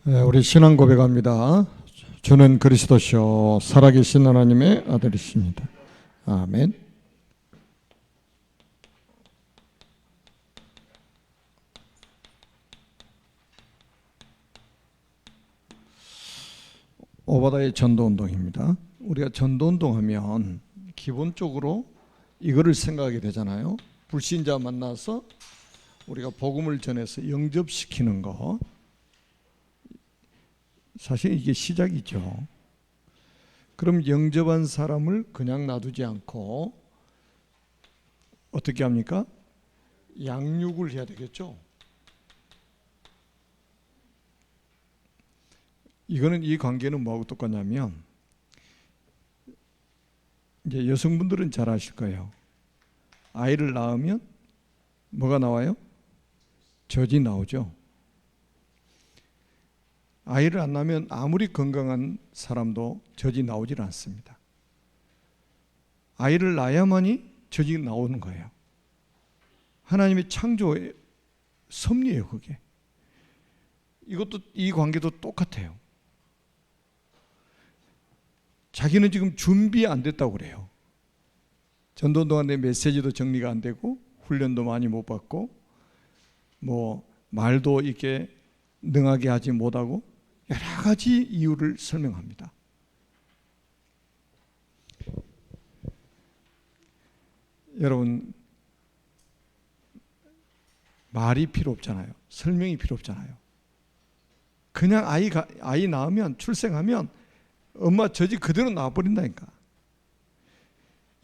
우리 신앙 고백합니다. 주는 그리스도시요 살아계신 하나님의 아들이십니다. 아멘. 오바다의 전도운동입니다. 우리가 전도운동하면 기본적으로 이거를 생각하게 되잖아요. 불신자 만나서 우리가 복음을 전해서 영접시키는 거, 사실 이게 시작이죠. 그럼 영접한 사람을 그냥 놔두지 않고 어떻게 합니까? 양육을 해야 되겠죠. 이 관계는 뭐하고 똑같냐면, 이제 여성분들은 잘 아실 거예요. 아이를 낳으면 뭐가 나와요? 젖이 나오죠. 아이를 안 낳으면 아무리 건강한 사람도 젖이 나오질 않습니다. 아이를 낳아야만이 젖이 나오는 거예요. 하나님의 창조의 섭리예요, 그게. 이 관계도 똑같아요. 자기는 지금 준비 안 됐다고 그래요. 전도 동안 내 메시지도 정리가 안 되고 훈련도 많이 못 받고 말도 이렇게 능하게 하지 못하고 여러 가지 이유를 설명합니다. 여러분, 말이 필요 없잖아요. 설명이 필요 없잖아요. 그냥 아이 낳으면, 출생하면 엄마 젖이 그대로 나와버린다니까.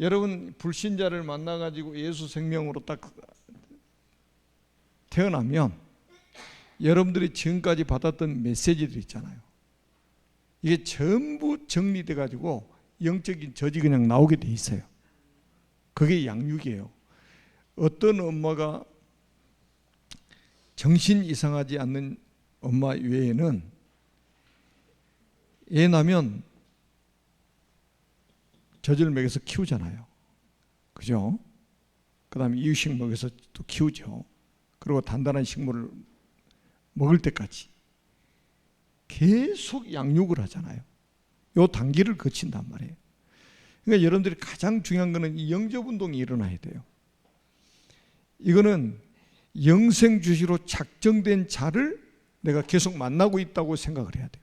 여러분, 불신자를 만나가지고 예수 생명으로 딱 태어나면 여러분들이 지금까지 받았던 메시지들 있잖아요. 이게 전부 정리돼 가지고 영적인 젖이 그냥 나오게 돼 있어요. 그게 양육이에요. 어떤 엄마가 정신 이상하지 않는 엄마 외에는 애 낳으면 젖을 먹여서 키우잖아요. 그죠? 그 다음에 이유식 먹여서 또 키우죠. 그리고 단단한 식물을 먹을 때까지 계속 양육을 하잖아요. 이 단계를 거친단 말이에요. 그러니까 여러분들이 가장 중요한 거는 이 영접운동이 일어나야 돼요. 이거는 영생주시로 작정된 자를 내가 계속 만나고 있다고 생각을 해야 돼요.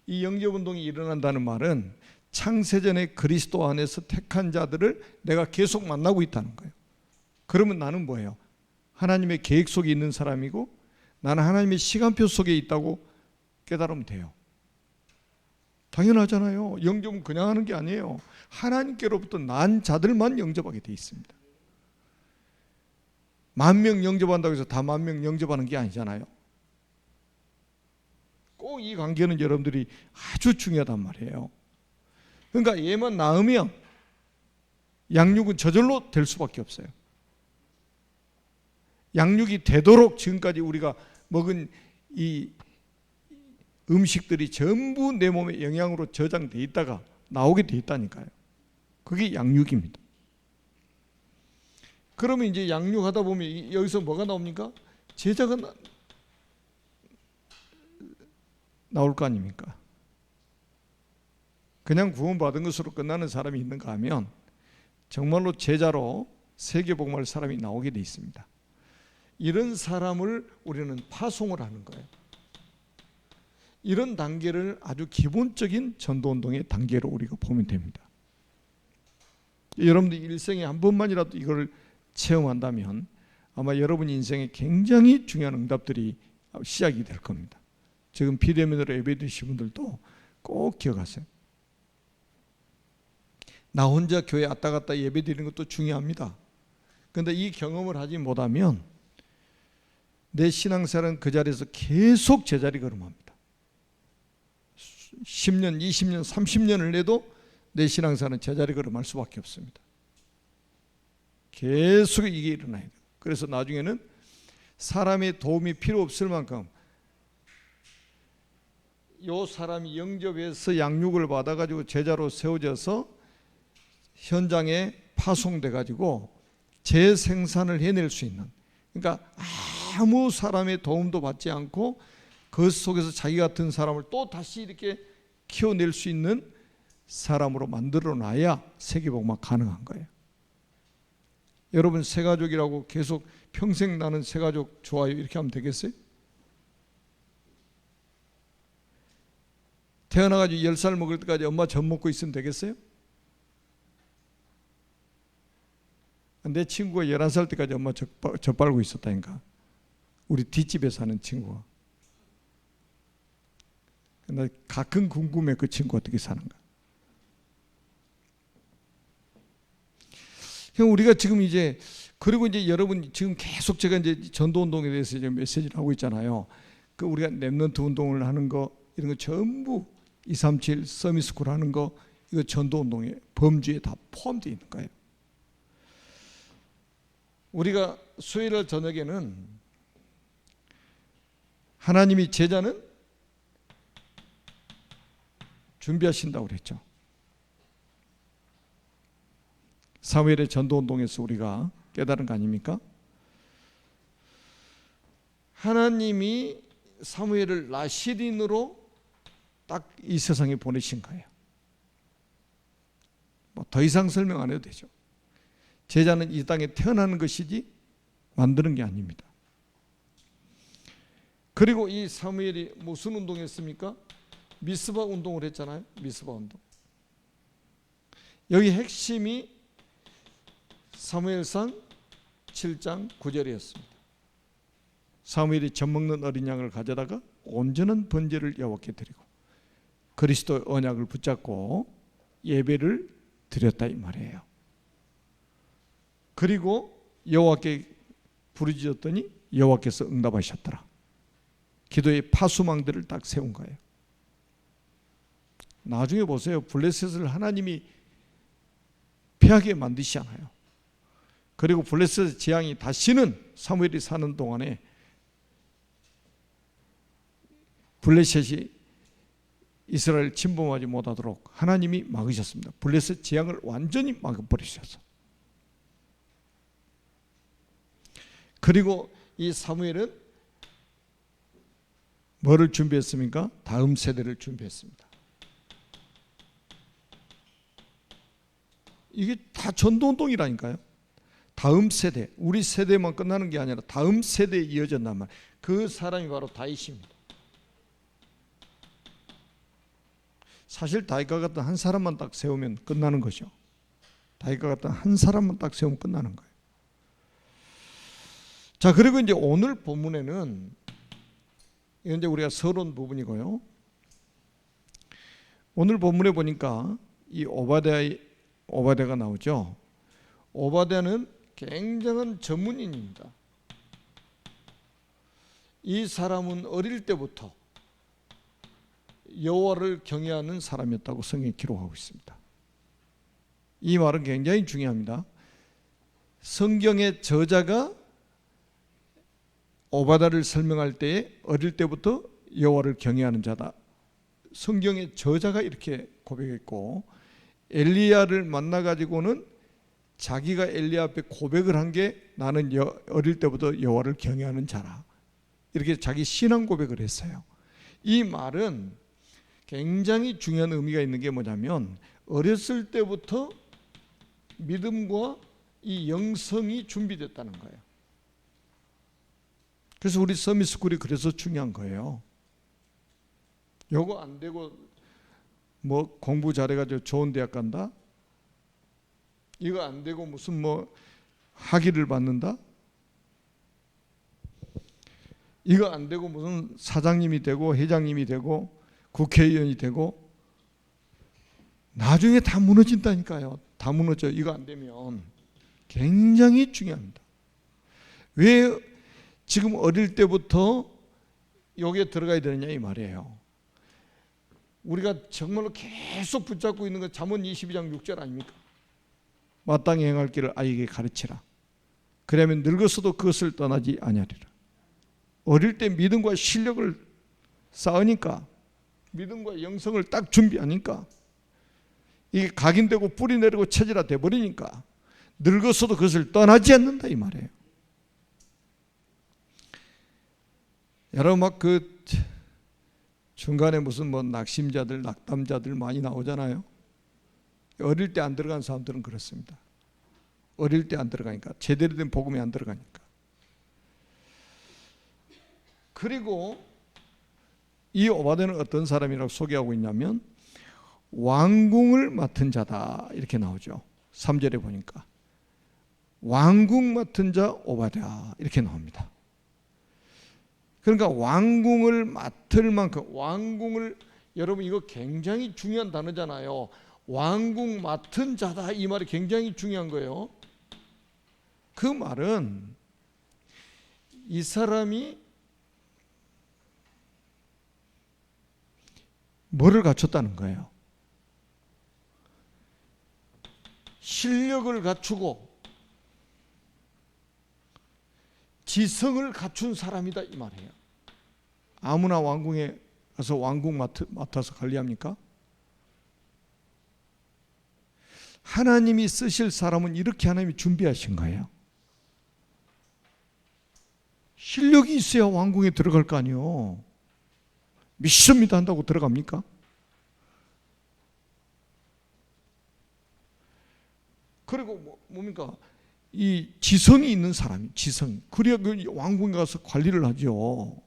이 영접운동이 일어난다는 말은 창세전에 그리스도 안에서 택한 자들을 내가 계속 만나고 있다는 거예요. 그러면 나는 뭐예요? 하나님의 계획 속에 있는 사람이고 나는 하나님의 시간표 속에 있다고 깨달으면 돼요. 당연하잖아요. 영접은 그냥 하는 게 아니에요. 하나님께로부터 난 자들만 영접하게 돼 있습니다. 10,000명 영접한다고 해서 다 10,000명 영접하는 게 아니잖아요. 꼭 이 관계는 여러분들이 아주 중요하단 말이에요. 그러니까 얘만 낳으면 양육은 저절로 될 수밖에 없어요. 양육이 되도록 지금까지 우리가 먹은 이 음식들이 전부 내 몸에 영양으로 저장돼 있다가 나오게 돼 있다니까요. 그게 양육입니다. 그러면 이제 양육하다 보면 여기서 뭐가 나옵니까? 제자가 나올 거 아닙니까? 그냥 구원받은 것으로 끝나는 사람이 있는가 하면 정말로 제자로 세계복음할 사람이 나오게 돼 있습니다. 이런 사람을 우리는 파송을 하는 거예요. 이런 단계를 아주 기본적인 전도운동의 단계로 우리가 보면 됩니다. 여러분들 일생에 한 번만이라도 이걸 체험한다면 아마 여러분 인생에 굉장히 중요한 응답들이 시작이 될 겁니다. 지금 비대면으로 예배드리신 분들도 꼭 기억하세요. 나 혼자 교회 왔다 갔다 예배드리는 것도 중요합니다. 그런데 이 경험을 하지 못하면 내 신앙생활은 그 자리에서 계속 제자리 걸음합니다. 10년, 20년, 30년을 내도 내 신앙생활은 제자리 걸음할 수밖에 없습니다. 계속 이게 일어나야 돼요. 그래서 나중에는 사람의 도움이 필요 없을 만큼 이 사람이 영접해서 양육을 받아가지고 제자로 세워져서 현장에 파송돼가지고 재생산을 해낼 수 있는, 그러니까 아무 사람의 도움도 받지 않고 그 속에서 자기 같은 사람을 또 다시 이렇게 키워낼 수 있는 사람으로 만들어 놔야 세계복음화 가능한 거예요. 여러분 새가족이라고 계속 평생 나는 새가족 좋아요 이렇게 하면 되겠어요? 태어나가지고 10살 먹을 때까지 엄마 젖 먹고 있으면 되겠어요? 내 친구가 11살 때까지 엄마 젖 빨고 있었다니까. 우리 뒷집에 사는 친구가. 나 가끔 궁금해 그 친구 어떻게 사는가. 우리가 지금 이제 그리고 이제 여러분 지금 계속 제가 이제 전도 운동에 대해서 이제 메시지를 하고 있잖아요. 그 우리가 랩넌트 운동을 하는 거 이런 거 전부 237 서밋스쿨 하는 거 이거 전도 운동의 범주에 다 포함되어 있는 거예요. 우리가 수요일 저녁에는 하나님이 제자는 준비하신다고 그랬죠. 사무엘의 전도운동에서 우리가 깨달은 거 아닙니까? 하나님이 사무엘을 나시린으로 딱 이 세상에 보내신 거예요. 뭐 더 이상 설명 안 해도 되죠. 제자는 이 땅에 태어나는 것이지 만드는 게 아닙니다. 그리고 이 사무엘이 무슨 운동했습니까? 미스바 운동을 했잖아요. 미스바 운동. 여기 핵심이 사무엘상 7장 9절이었습니다. 사무엘이 젖 먹는 어린 양을 가져다가 온전한 번제를 여호와께 드리고 그리스도의 언약을 붙잡고 예배를 드렸다 이 말이에요. 그리고 여호와께 부르짖었더니 여호와께서 응답하셨더라. 기도의 파수망들을 딱 세운 거예요. 나중에 보세요. 블레셋을 하나님이 패하게 만드시잖아요. 그리고 블레셋의 재앙이 다시는 사무엘이 사는 동안에 블레셋이 이스라엘 침범하지 못하도록 하나님이 막으셨습니다. 블레셋 재앙을 완전히 막아버리셨어. 그리고 이 사무엘은 뭐를 준비했습니까? 다음 세대를 준비했습니다. 이게 다 전도운동이라니까요. 다음 세대, 우리 세대만 끝나는 게 아니라 다음 세대에 이어졌단 말이에요. 그 사람이 바로 다윗입니다. 사실 다윗과 같은 한 사람만 딱 세우면 끝나는 거죠. 다윗과 같은 한 사람만 딱 세우면 끝나는 거예요. 자, 그리고 이제 오늘 본문에는 이제 우리가 서론 부분이고요. 오늘 본문에 보니까 이 오바댜가 나오죠. 오바댜는 굉장한 전문인입니다. 이 사람은 어릴 때부터 여호와를 경외하는 사람이었다고 성경에 기록하고 있습니다. 이 말은 굉장히 중요합니다. 성경의 저자가 오바댜를 설명할 때에 어릴 때부터 여호와를 경외하는 자다. 성경의 저자가 이렇게 고백했고 엘리야를 만나가지고는 자기가 엘리야 앞에 고백을 한 게 나는 어릴 때부터 여호와를 경외하는 자라. 이렇게 자기 신앙 고백을 했어요. 이 말은 굉장히 중요한 의미가 있는 게 뭐냐면 어렸을 때부터 믿음과 이 영성이 준비됐다는 거예요. 그래서 우리 서밋스쿨이 그래서 중요한 거예요. 요거 안 되고 뭐 공부 잘해가지고 좋은 대학 간다? 이거 안 되고 무슨 뭐 학위를 받는다? 이거 안 되고 무슨 사장님이 되고 회장님이 되고 국회의원이 되고 나중에 다 무너진다니까요. 다 무너져. 이거 안 되면 굉장히 중요합니다. 왜 지금 어릴 때부터 여기에 들어가야 되느냐 이 말이에요. 우리가 정말로 계속 붙잡고 있는 건 잠언 22장 6절 아닙니까? 마땅히 행할 길을 아이에게 가르치라. 그러면 늙어서도 그것을 떠나지 아니하리라. 어릴 때 믿음과 실력을 쌓으니까 믿음과 영성을 딱 준비하니까 이게 각인되고 뿌리 내리고 체질화 돼버리니까 늙어서도 그것을 떠나지 않는다 이 말이에요. 여러분 막 중간에 무슨 뭐 낙심자들, 낙담자들 많이 나오잖아요. 어릴 때 안 들어간 사람들은 그렇습니다. 어릴 때 안 들어가니까, 제대로 된 복음이 안 들어가니까. 그리고 이 오바댜는 어떤 사람이라고 소개하고 있냐면 왕궁을 맡은 자다 이렇게 나오죠. 3절에 보니까 왕궁 맡은 자 오바댜 이렇게 나옵니다. 그러니까 왕궁을 맡을 만큼, 왕궁을, 여러분 이거 굉장히 중요한 단어잖아요. 왕궁 맡은 자다, 이 말이 굉장히 중요한 거예요. 그 말은 이 사람이 뭐를 갖췄다는 거예요? 실력을 갖추고 지성을 갖춘 사람이다 이 말이에요. 아무나 왕궁에 가서 왕궁 맡아서 관리합니까? 하나님이 쓰실 사람은 이렇게 하나님이 준비하신 거예요. 실력이 있어야 왕궁에 들어갈 거 아니에요. 믿습니다 한다고 들어갑니까? 그리고 뭡니까? 이 지성이 있는 사람이, 지성. 그래야 그 왕궁에 가서 관리를 하죠.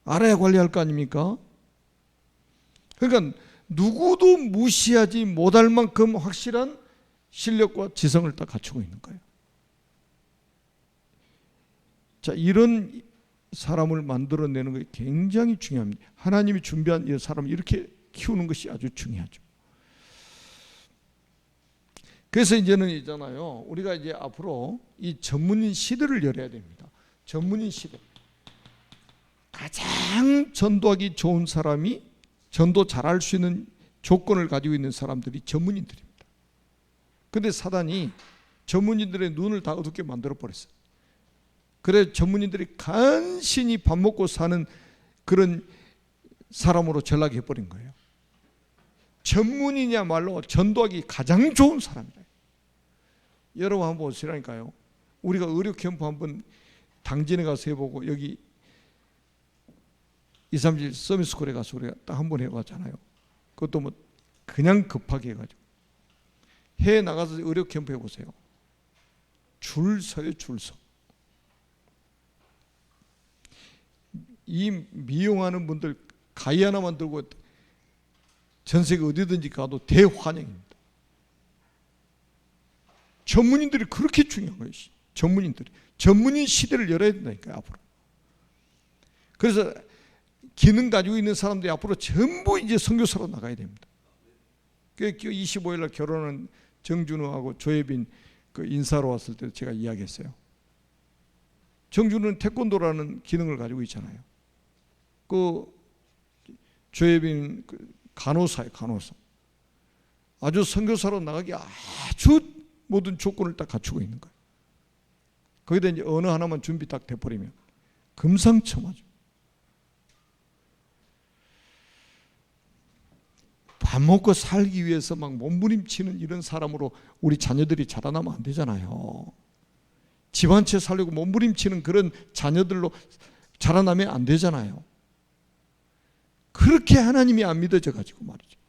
알아야 관리할 거 아닙니까? 그러니까 누구도 무시하지 못할 만큼 확실한 실력과 지성을 다 갖추고 있는 거예요. 자, 이런 사람을 만들어내는 것이 굉장히 중요합니다. 하나님이 준비한 이 사람을 이렇게 키우는 것이 아주 중요하죠. 그래서 이제는 있잖아요. 우리가 이제 앞으로 이 전문인 시대를 열어야 됩니다. 전문인 시대. 가장 전도하기 좋은 사람이, 전도 잘할 수 있는 조건을 가지고 있는 사람들이 전문인들입니다. 그런데 사단이 전문인들의 눈을 다 어둡게 만들어 버렸어요. 그래 전문인들이 간신히 밥 먹고 사는 그런 사람으로 전락해 버린 거예요. 전문인이야말로 전도하기 가장 좋은 사람이에요. 여러분 한번 보시라니까요. 우리가 의료 캠프 한번 당진에 가서 해보고 여기 237 서밋스쿨에 가서 우리가 딱 한 번 해봤잖아요. 그것도 뭐 그냥 급하게 해가지고 해외 나가서 의료 캠프 해보세요. 줄 서요, 줄 서. 이 미용하는 분들 가위 하나만 들고 전 세계 어디든지 가도 대환영입니다. 전문인들이 그렇게 중요한 거예요. 전문인들이. 전문인 시대를 열어야 된다니까요, 앞으로. 그래서 기능 가지고 있는 사람들이 앞으로 전부 이제 선교사로 나가야 됩니다. 25일 날 결혼한 정준호하고 조혜빈 그 인사로 왔을 때 제가 이야기했어요. 정준호는 태권도라는 기능을 가지고 있잖아요. 그 조혜빈 간호사예요, 간호사. 아주 선교사로 나가기 아주 모든 조건을 딱 갖추고 있는 거예요. 거기다 이제 어느 하나만 준비 딱 돼버리면 금상첨화죠. 밥 먹고 살기 위해서 막 몸부림치는 이런 사람으로 우리 자녀들이 자라나면 안 되잖아요. 집 한 채 살려고 몸부림치는 그런 자녀들로 자라나면 안 되잖아요. 그렇게 하나님이 안 믿어져 가지고 말이죠.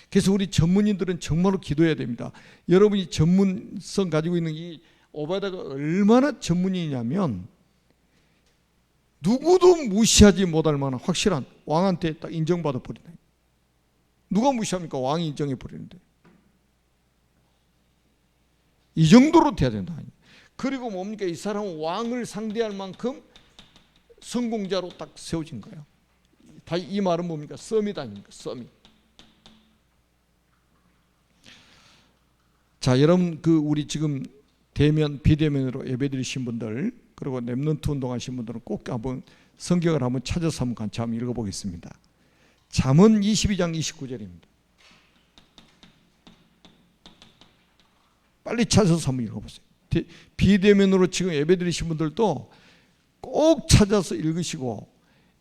그래서 우리 전문인들은 정말로 기도해야 됩니다. 여러분이 전문성 가지고 있는 이 오바댜가 얼마나 전문이냐면 누구도 무시하지 못할 만한 확실한 왕한테 딱 인정받아 버린다. 누가 무시합니까? 왕이 인정해 버리는데. 이 정도로 돼야 된다. 그리고 뭡니까? 이 사람은 왕을 상대할 만큼 성공자로 딱 세워진 거예요. 이 말은 뭡니까? 서밋 아닙니까? 서밋. 자, 여러분 우리 지금 대면 비대면으로 예배드리신 분들, 그리고 렘넌트 운동하신 분들은 꼭 한번 성경을 한번 찾아서 한번 같이 한번 읽어보겠습니다. 잠언 22장 29절입니다. 빨리 찾아서 한번 읽어보세요. 비대면으로 지금 예배드리신 분들도 꼭 찾아서 읽으시고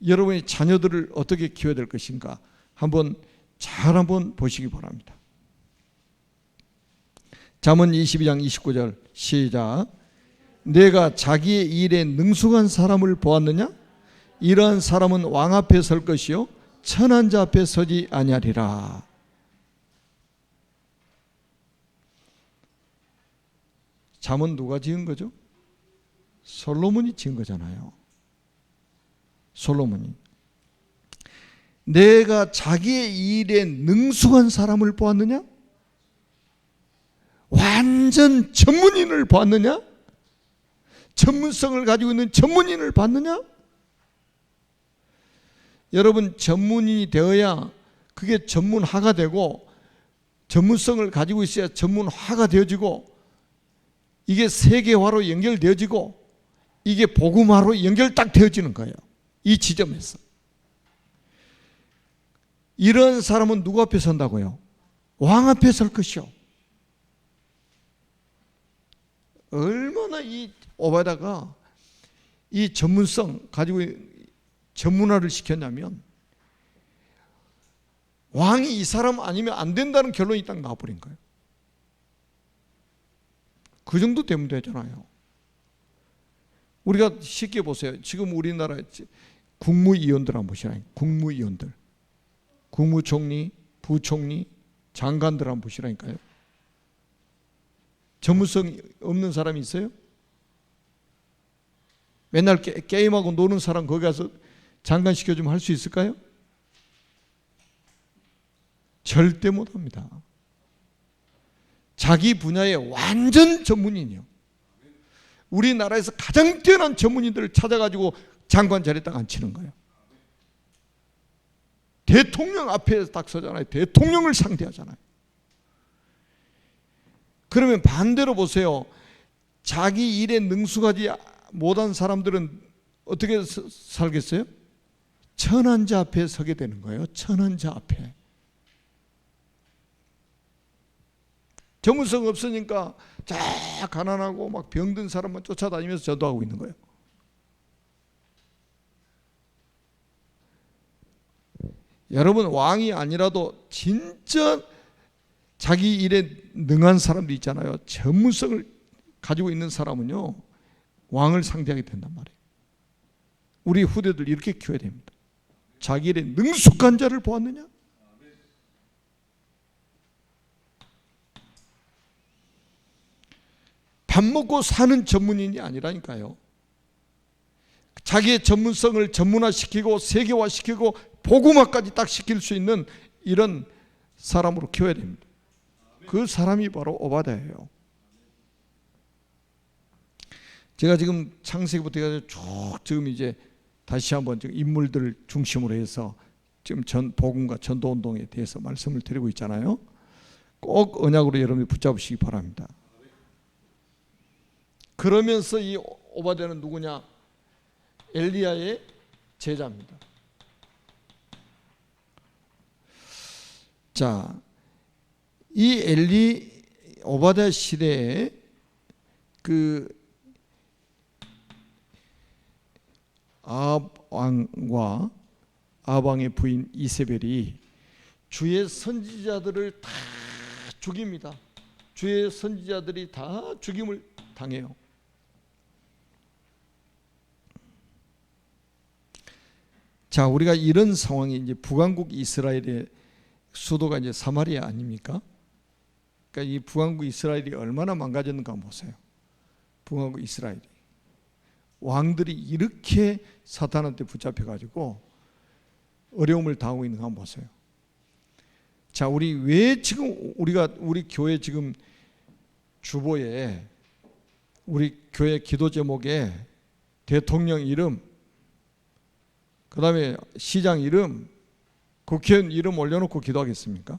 여러분의 자녀들을 어떻게 키워야 될 것인가 한번 보시기 바랍니다. 잠언 22장 29절 시작. 내가 자기의 일에 능숙한 사람을 보았느냐? 이러한 사람은 왕 앞에 설 것이요 천한 자 앞에 서지 아니하리라. 잠은 누가 지은 거죠? 솔로몬이 지은 거잖아요. 솔로몬이. 내가 자기의 일에 능숙한 사람을 보았느냐? 완전 전문인을 보았느냐? 전문성을 가지고 있는 전문인을 봤느냐? 여러분, 전문인이 되어야 그게 전문화가 되고, 전문성을 가지고 있어야 전문화가 되어지고, 이게 세계화로 연결되어지고, 이게 복음화로 연결 딱 되어지는 거예요. 이 지점에서. 이런 사람은 누구 앞에 선다고요? 왕 앞에 설 것이요. 얼마나 이 오바다가 이 전문성 가지고 전문화를 시켰냐면, 왕이 이 사람 아니면 안 된다는 결론이 딱 나와버린 거예요. 그 정도 되면 되잖아요. 우리가 쉽게 보세요. 지금 우리나라 국무위원들 한번 보시라니까. 국무위원들, 국무총리, 부총리, 장관들 한번 보시라니까요. 전문성 없는 사람이 있어요? 맨날 게임하고 노는 사람 거기 가서 장관 시켜주면 할 수 있을까요? 절대 못합니다. 자기 분야의 완전 전문인이요. 우리나라에서 가장 뛰어난 전문인들을 찾아가지고 장관 자리에 딱 앉히는 거예요. 대통령 앞에 딱 서잖아요. 대통령을 상대하잖아요. 그러면 반대로 보세요. 자기 일에 능숙하지 못한 사람들은 어떻게 살겠어요? 천한 자 앞에 서게 되는 거예요. 천한 자 앞에. 전문성 없으니까 자 가난하고 막 병든 사람만 쫓아다니면서 전도하고 있는 거예요. 여러분, 왕이 아니라도 진짜 자기 일에 능한 사람도 있잖아요. 전문성을 가지고 있는 사람은요, 왕을 상대하게 된단 말이에요. 우리 후대들 이렇게 키워야 됩니다. 자기 일에 능숙한 자를 보았느냐? 밥 먹고 사는 전문인이 아니라니까요. 자기의 전문성을 전문화시키고 세계화시키고 복음화까지 딱 시킬 수 있는 이런 사람으로 키워야 됩니다. 그 사람이 바로 오바댜예요. 제가 지금 창세기부터 쭉 지금 이제 다시 한번 지금 인물들을 중심으로 해서 지금 복음과 전도운동에 대해서 말씀을 드리고 있잖아요. 꼭 언약으로 여러분이 붙잡으시기 바랍니다. 그러면서 이 오바댜는 누구냐? 엘리야의 제자입니다. 자, 이 오바댜 시대에 그 아합 왕과 아합 왕의 부인 이세벨이 주의 선지자들을 다 죽입니다. 주의 선지자들이 다 죽임을 당해요. 자, 우리가 이런 상황이 이제 북왕국 이스라엘의 수도가 이제 사마리아 아닙니까? 그러니까 이 북왕국 이스라엘이 얼마나 망가졌는가 한번 보세요. 북왕국 이스라엘이 왕들이 이렇게 사탄한테 붙잡혀가지고 어려움을 당하고 있는 거 한번 보세요. 자, 우리 왜 지금 우리 교회 지금 주보에 우리 교회 기도 제목에 대통령 이름, 그 다음에 시장 이름, 국회의원 이름 올려놓고 기도하겠습니까?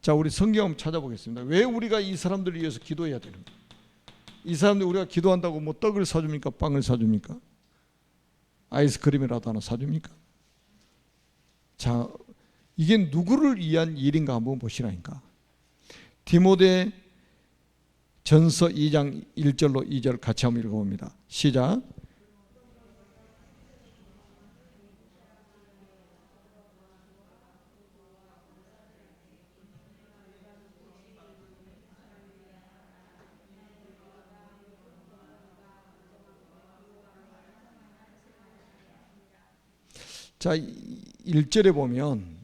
자, 우리 성경 한번 찾아보겠습니다. 왜 우리가 이 사람들을 위해서 기도해야 되는가? 이 사람들 우리가 기도한다고 뭐 떡을 사줍니까? 빵을 사줍니까? 아이스크림이라도 하나 사줍니까? 자, 이게 누구를 위한 일인가 한번 보시라니까. 디모데 전서 2장 1절로 2절 같이 한번 읽어봅니다. 시작. 자, 1절에 보면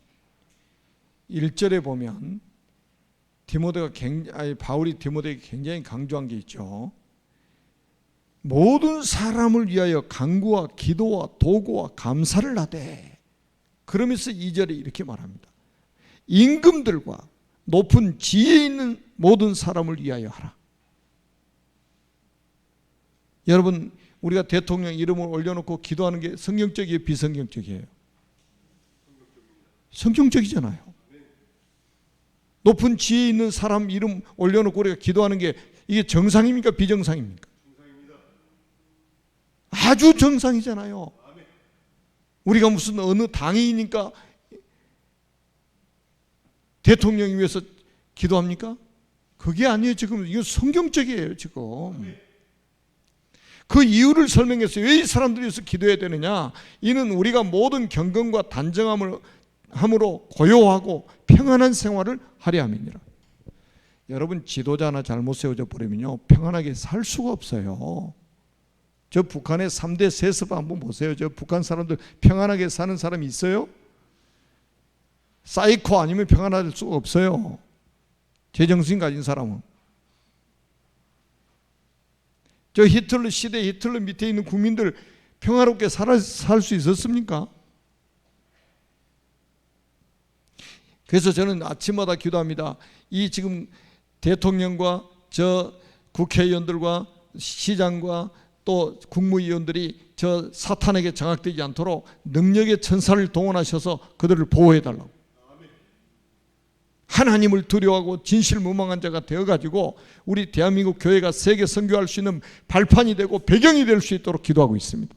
바울이 디모데에게 굉장히 강조한 게 있죠. 모든 사람을 위하여 간구와 기도와 도구와 감사를 하되, 그러면서 2절에 이렇게 말합니다. 임금들과 높은 지혜 있는 모든 사람을 위하여 하라. 여러분, 우리가 대통령 이름을 올려놓고 기도하는 게 성경적이에요, 비성경적이에요? 성경적이잖아요. 높은 지혜 있는 사람 이름 올려놓고 우리가 기도하는 게 이게 정상입니까, 비정상입니까? 아주 정상이잖아요. 우리가 무슨 어느 당이니까 대통령 위해서 기도합니까? 그게 아니에요. 지금 이거 성경적이에요. 지금 그 이유를 설명했어요. 왜 이 사람들이 위해서 기도해야 되느냐? 이는 우리가 모든 경건과 단정함으로 고요하고 평안한 생활을 하려 함이니라. 여러분, 지도자 하나 잘못 세워져 버리면요, 평안하게 살 수가 없어요. 저 북한의 3대 세습 한번 보세요. 저 북한 사람들 평안하게 사는 사람이 있어요? 사이코 아니면 평안할 수가 없어요. 제정신 가진 사람은. 저 히틀러 시대, 히틀러 밑에 있는 국민들 평화롭게 살 수 있었습니까? 그래서 저는 아침마다 기도합니다. 이 지금 대통령과 저 국회의원들과 시장과 또 국무위원들이 저 사탄에게 장악되지 않도록 능력의 천사를 동원하셔서 그들을 보호해달라고. 하나님을 두려워하고 진실무망한 자가 되어가지고 우리 대한민국 교회가 세계 선교할 수 있는 발판이 되고 배경이 될 수 있도록 기도하고 있습니다.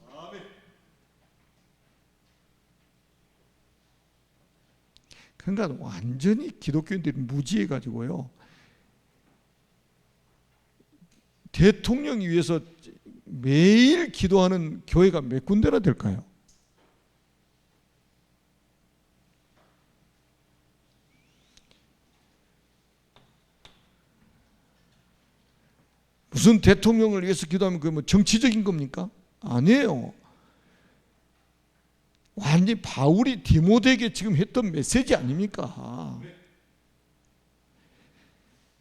그러니까 완전히 기독교인들이 무지해가지고요, 대통령이 위해서 매일 기도하는 교회가 몇 군데나 될까요? 무슨 대통령을 위해서 기도하면 그게 뭐 정치적인 겁니까? 아니에요. 완전히 바울이 디모데에게 지금 했던 메시지 아닙니까?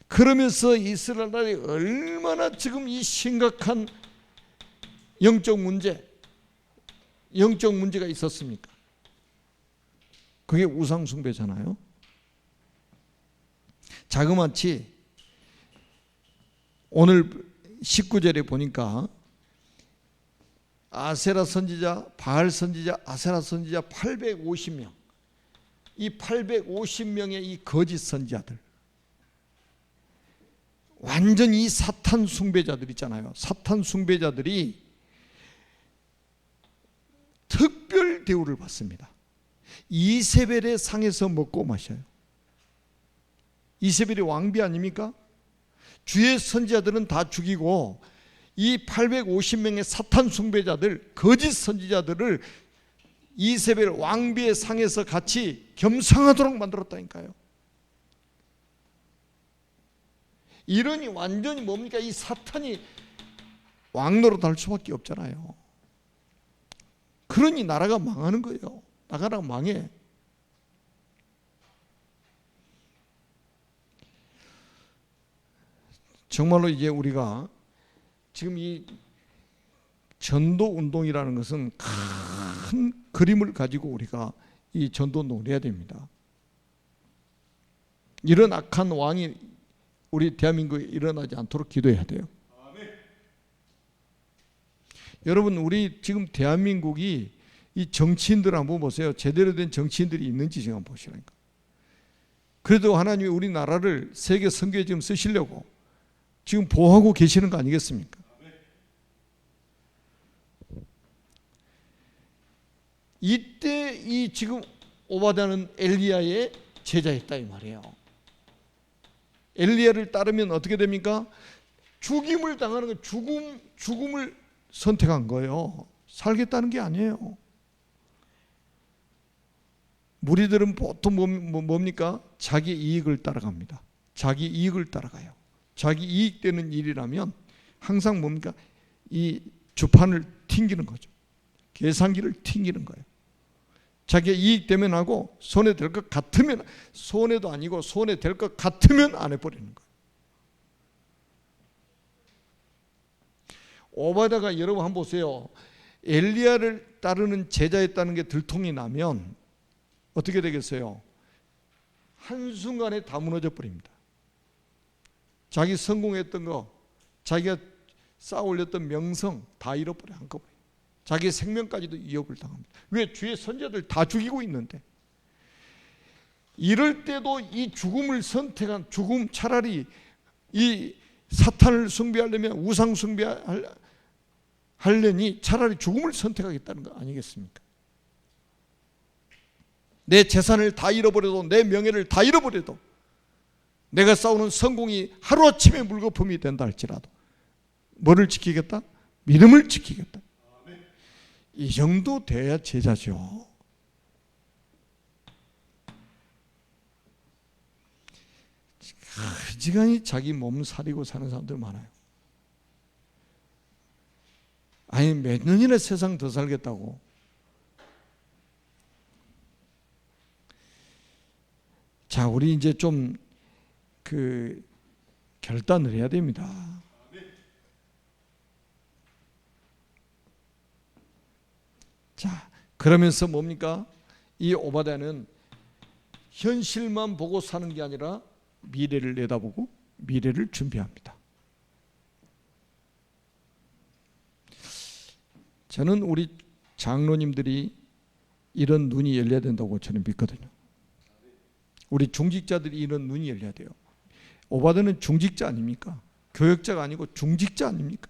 그러면서 이스라엘 나라에 얼마나 지금 이 심각한 영적 문제가 있었습니까? 그게 우상숭배잖아요. 자그마치 오늘 19절에 보니까 아세라 선지자, 바알 선지자, 아세라 선지자 850명, 이 850명의 이 거짓 선지자들, 완전히 이 사탄 숭배자들 있잖아요. 사탄 숭배자들이 특별 대우를 받습니다. 이세벨의 상에서 먹고 마셔요. 이세벨이 왕비 아닙니까? 주의 선지자들은 다 죽이고 이 850명의 사탄 숭배자들, 거짓 선지자들을 이세벨 왕비의 상에서 같이 겸상하도록 만들었다니까요. 이러니 완전히 뭡니까? 이 사탄이 왕노릇할 수밖에 없잖아요. 그러니 나라가 망하는 거예요. 나라가 망해. 정말로 이제 우리가 지금 이 전도 운동이라는 것은 큰 그림을 가지고 우리가 이 전도 운동을 해야 됩니다. 이런 악한 왕이 우리 대한민국에 일어나지 않도록 기도해야 돼요. 여러분, 우리 지금 대한민국이 이 정치인들 한번 보세요. 제대로 된 정치인들이 있는지 지금 한번 보시라니까. 그래도 하나님이 우리나라를 세계 선교에 지금 쓰시려고 지금 보호하고 계시는 거 아니겠습니까? 이때 이 지금 오바댜는 엘리야의 제자였다 이 말이에요. 엘리야를 따르면 어떻게 됩니까? 죽임을 당하는 거, 죽음을 선택한 거예요. 살겠다는 게 아니에요. 무리들은 보통 뭡니까? 자기 이익을 따라갑니다. 자기 이익을 따라가요. 자기 이익되는 일이라면 항상 뭡니까? 이 주판을 튕기는 거죠. 계산기를 튕기는 거예요. 자기의 이익 되면 하고 손해 될 것 같으면, 손해도 아니고 손해 될 것 같으면 안 해버리는 거예요. 오바댜가 여러분 한번 보세요. 엘리야를 따르는 제자였다는 게 들통이 나면 어떻게 되겠어요? 한순간에 다 무너져 버립니다. 자기 성공했던 거, 자기가 쌓아 올렸던 명성 다 잃어버려, 한꺼번에. 자기 생명까지도 위협을 당합니다. 왜? 주의 선자들 다 죽이고 있는데. 이럴 때도 이 죽음을 선택한, 죽음, 차라리 이 사탄을 숭배하려면, 우상 숭배하려니 차라리 죽음을 선택하겠다는 거 아니겠습니까? 내 재산을 다 잃어버려도, 내 명예를 다 잃어버려도, 내가 쌓아오는 성공이 하루아침에 물거품이 된다 할지라도 뭐를 지키겠다? 믿음을 지키겠다. 이 정도 돼야 제자죠. 그지간히 자기 몸 사리고 사는 사람들 많아요. 아니, 몇 년이나 세상 더 살겠다고. 자, 우리 이제 좀 결단을 해야 됩니다. 자, 그러면서 뭡니까? 이 오바댜는 현실만 보고 사는 게 아니라 미래를 내다보고 미래를 준비합니다. 저는 우리 장로님들이 이런 눈이 열려야 된다고 저는 믿거든요. 우리 중직자들이 이런 눈이 열려야 돼요. 오바댜는 중직자 아닙니까? 교역자가 아니고 중직자 아닙니까?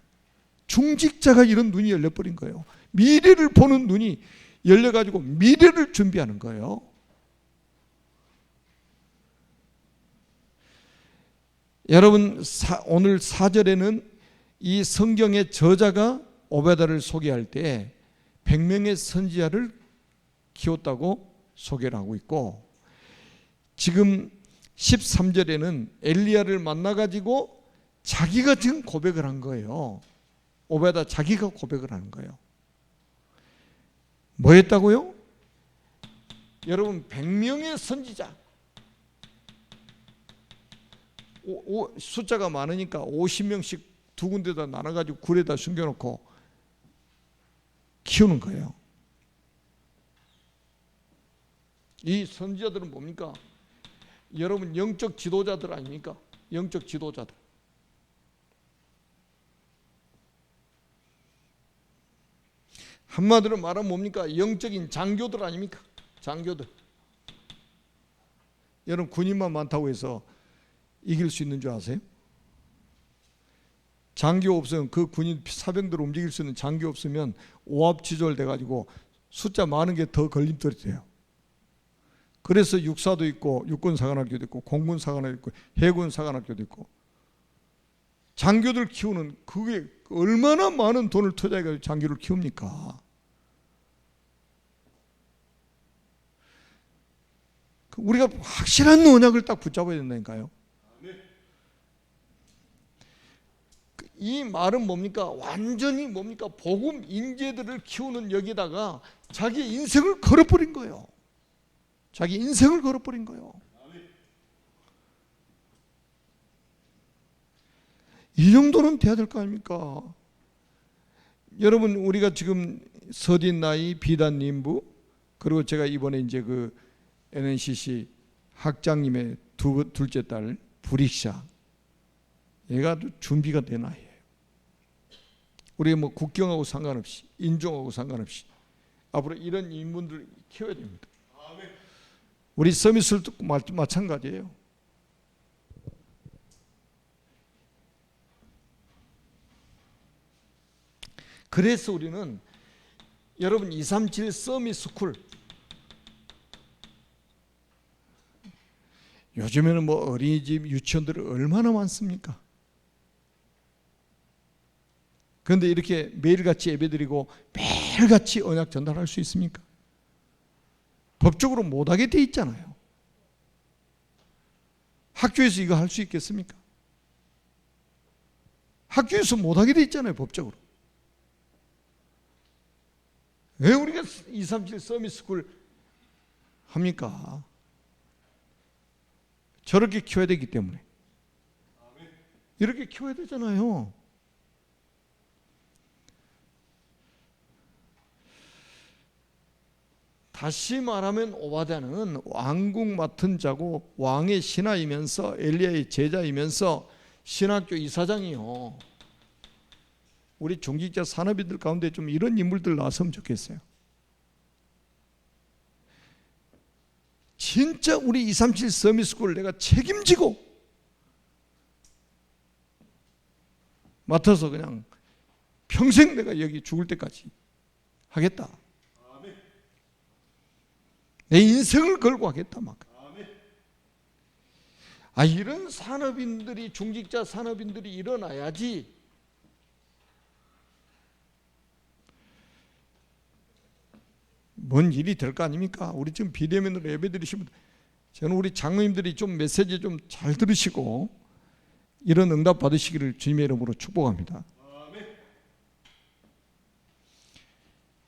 중직자가 이런 눈이 열려버린 거예요. 미래를 보는 눈이 열려가지고 미래를 준비하는 거예요. 여러분, 오늘 4절에는 이 성경의 저자가 오바댜를 소개할 때 100명의 선지자를 키웠다고 소개를 하고 있고, 지금 13절에는 엘리야를 만나가지고 자기가 지금 고백을 한 거예요. 오바댜 자기가 고백을 하는 거예요. 뭐 했다고요? 여러분, 100명의 선지자, 숫자가 많으니까 50명씩 두 군데다 나눠가지고 굴에다 숨겨놓고 키우는 거예요. 이 선지자들은 뭡니까? 여러분, 영적 지도자들 아닙니까? 영적 지도자들. 한마디로 말하면 뭡니까? 영적인 장교들 아닙니까? 장교들. 여러분, 군인만 많다고 해서 이길 수 있는 줄 아세요? 장교 없으면, 그 군인 사병들을 움직일 수 있는 장교 없으면 오합지졸 돼가지고 숫자 많은 게 더 걸림돌이 돼요. 그래서 육사도 있고, 육군사관학교도 있고, 공군사관학교도 있고, 해군사관학교도 있고. 장교들 키우는, 그게 얼마나 많은 돈을 투자해가지고 장교를 키웁니까? 우리가 확실한 언약을 딱 붙잡아야 된다니까요. 이 말은 뭡니까? 완전히 뭡니까? 복음 인재들을 키우는 여기다가 자기 인생을 걸어버린 거예요. 자기 인생을 걸어버린 거예요. 이 정도는 돼야 될 거 아닙니까? 여러분, 우리가 지금 서딘나이, 비단님부, 그리고 제가 이번에 이제 그 NNCC 학장님의 둘째 딸 브릭샤, 얘가 준비가 된 아이예요. 우리 뭐 국경하고 상관없이, 인종하고 상관없이 앞으로 이런 인물들 키워야 됩니다. 우리 서밋을도 마찬가지예요. 그래서 우리는 여러분 237 서밋 스쿨, 요즘에는 뭐 어린이집, 유치원들이 얼마나 많습니까? 그런데 이렇게 매일같이 예배드리고 매일같이 언약 전달할 수 있습니까? 법적으로 못하게 돼 있잖아요. 학교에서 이거 할 수 있겠습니까? 학교에서 못하게 돼 있잖아요, 법적으로. 왜 우리가 237 서밋스쿨 합니까? 저렇게 키워야 되기 때문에. 이렇게 키워야 되잖아요. 다시 말하면 오바댜는 왕궁 맡은 자고 왕의 신하이면서 엘리야의 제자이면서 신학교 이사장이요. 우리 중직자 산업인들 가운데 좀 이런 인물들 나왔으면 좋겠어요. 진짜 우리 237 서밋스쿨을 내가 책임지고 맡아서 그냥 평생 내가 여기 죽을 때까지 하겠다. 내 인생을 걸고 하겠다 막. 이런 산업인들이, 중직자 산업인들이 일어나야지 뭔 일이 될 거 아닙니까? 우리 지금 비대면으로 예배 드리시면 저는 우리 장로님들이 좀 메시지 좀 잘 들으시고 이런 응답 받으시기를 주님의 이름으로 축복합니다.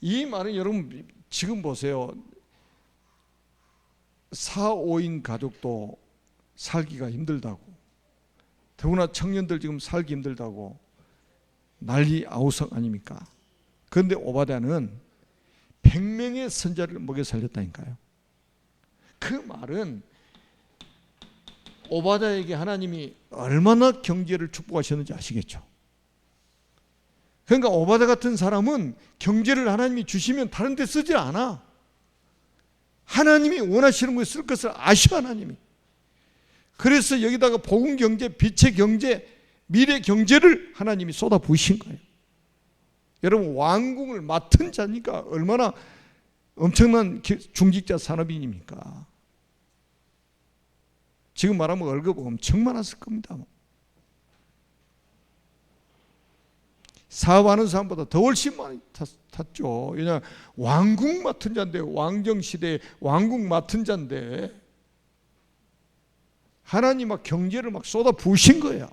이 말은 여러분 지금 보세요. 4, 5인 가족도 살기가 힘들다고, 더구나 청년들 지금 살기 힘들다고 난리 아우성 아닙니까? 그런데 오바댜는 100명의 선자를 먹여 살렸다니까요. 그 말은 오바댜에게 하나님이 얼마나 경제를 축복하셨는지 아시겠죠? 그러니까 오바댜 같은 사람은 경제를 하나님이 주시면 다른 데 쓰지 않아. 하나님이 원하시는 것을 쓸 것을 아셔 하나님이. 그래서 여기다가 복음 경제, 빛의 경제, 미래 경제를 하나님이 쏟아 부으신 거예요. 여러분 왕궁을 맡은 자니까 얼마나 엄청난 중직자 산업인입니까? 지금 말하면 월급 엄청 많았을 겁니다. 사업하는 사람보다 더 훨씬 많이 탔죠. 왜냐 왕궁 맡은 자인데, 왕정시대에 왕궁 맡은 자인데 하나님 막 경제를 막 쏟아 부으신 거예요.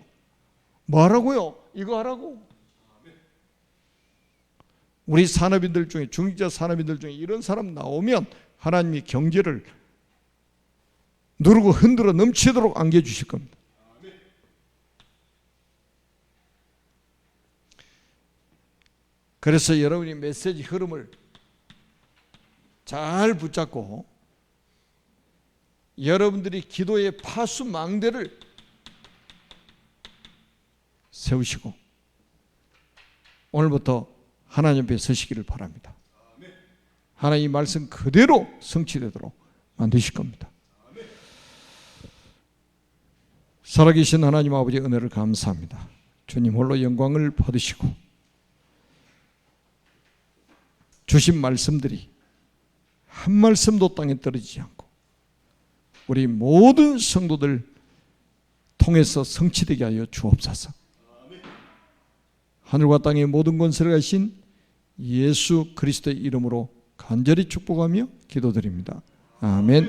뭐 하라고요? 이거 하라고. 우리 산업인들 중에, 중직자 산업인들 중에 이런 사람 나오면 하나님이 경제를 누르고 흔들어 넘치도록 안겨주실 겁니다. 그래서 여러분이 메시지 흐름을 잘 붙잡고 여러분들이 기도의 파수망대를 세우시고 오늘부터 하나님 앞에 서시기를 바랍니다. 하나님 말씀 그대로 성취되도록 만드실 겁니다. 살아계신 하나님 아버지 은혜를 감사합니다. 주님 홀로 영광을 받으시고 주신 말씀들이 한 말씀도 땅에 떨어지지 않고 우리 모든 성도들 통해서 성취되게 하여 주옵소서. 하늘과 땅의 모든 권세를 가신 예수 그리스도의 이름으로 간절히 축복하며 기도드립니다. 아멘.